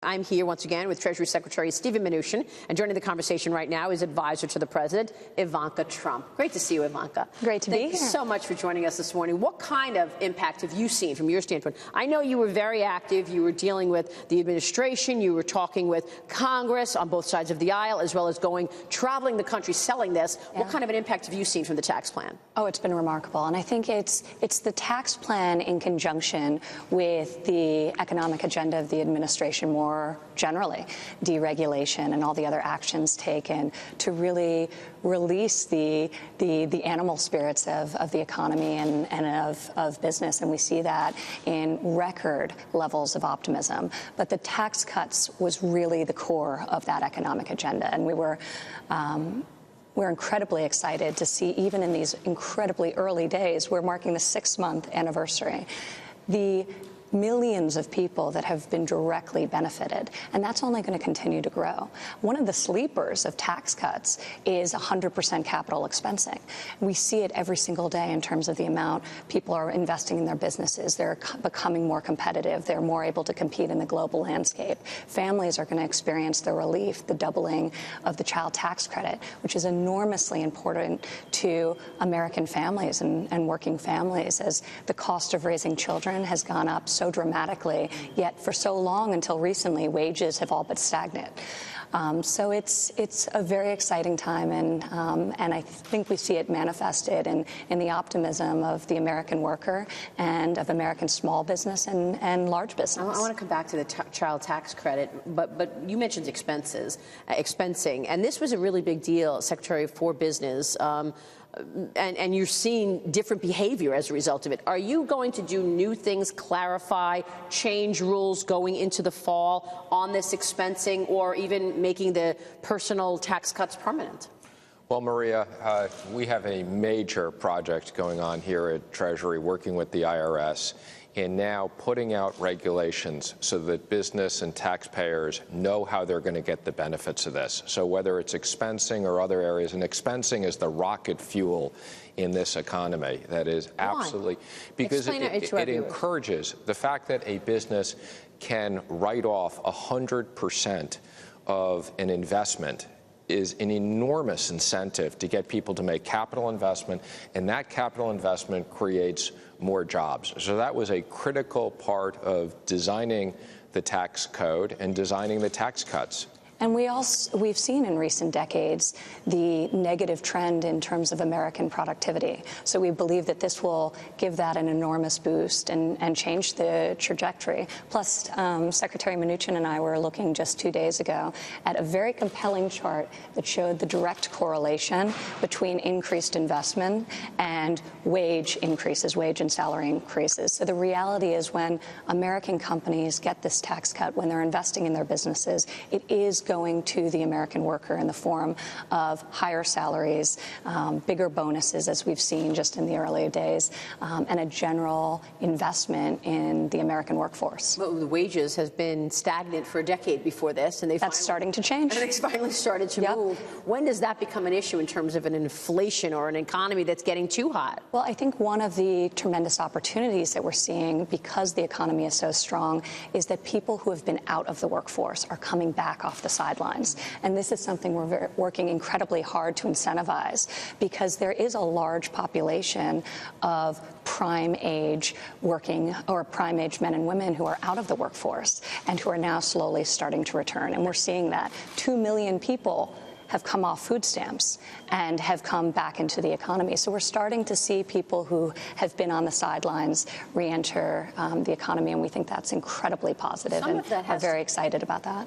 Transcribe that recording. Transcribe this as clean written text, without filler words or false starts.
I'm here once again with Treasury Secretary Stephen Mnuchin, and joining the conversation right now is advisor to the president, Ivanka Trump. Great to see you, Ivanka. Great to be here. Thank you so much for joining us this morning. What kind of impact have you seen from your standpoint? I know you were very active. You were dealing with the administration. You were talking with Congress on both sides of the aisle, as well as traveling the country selling this. Yeah. What kind of an impact have you seen from the tax plan? Oh, it's been remarkable. And I think it's the tax plan in conjunction with the economic agenda of the administration more generally, deregulation and all the other actions taken to really release the animal spirits of the economy and of business. And we see that in record levels of optimism. But the tax cuts was really the core of that economic agenda. And we're incredibly excited to see, even in these incredibly early days, we're marking the 6-month anniversary, the millions of people that have been directly benefited, and that's only going to continue to grow. One of the sleepers of tax cuts is 100% capital expensing. We see it every single day in terms of the amount people are investing in their businesses. They're becoming more competitive. They're more able to compete in the global landscape. Families are going to experience the relief, the doubling of the child tax credit, which is enormously important to American families and working families, as the cost of raising children has gone up so dramatically, yet for so long until recently, wages have all but stagnant. So it's a very exciting time, and I think we see it manifested in the optimism of the American worker and of American small business and large business. I want to come back to the child tax credit, but you mentioned expensing, and this was a really big deal, Secretary for Business. And you're seeing different behavior as a result of it. Are you going to do new things, clarify, change rules going into the fall on this expensing, or even making the personal tax cuts permanent? Well, Maria, we have a major project going on here at Treasury, working with the IRS, in now putting out regulations so that business and taxpayers know how they're going to get the benefits of this. So whether it's expensing or other areas, and expensing is the rocket fuel in this economy. That is absolutely because it encourages the fact that a business can write off 100% of an investment is an enormous incentive to get people to make capital investment, and that capital investment creates more jobs. So that was a critical part of designing the tax code and designing the tax cuts. And we've seen in recent decades the negative trend in terms of American productivity. So we believe that this will give that an enormous boost and change the trajectory. Plus, Secretary Mnuchin and I were looking just 2 days ago at a very compelling chart that showed the direct correlation between increased investment and wage increases, wage and salary increases. So the reality is, when American companies get this tax cut, when they're investing in their businesses, it is going to the American worker in the form of higher salaries, bigger bonuses, as we've seen just in the early days, and a general investment in the American workforce. Well, the wages have been stagnant for a decade before this, and that's starting to change. And it's finally started to move. When does that become an issue in terms of an inflation or an economy that's getting too hot? Well, I think one of the tremendous opportunities that we're seeing, because the economy is so strong, is that people who have been out of the workforce are coming back off the sidelines. And this is something we're working incredibly hard to incentivize, because there is a large population of prime age working, or prime age men and women who are out of the workforce and who are now slowly starting to return. And we're seeing that 2 million people have come off food stamps and have come back into the economy. So we're starting to see people who have been on the sidelines re-enter the economy, and we think that's incredibly positive, and are very excited about that.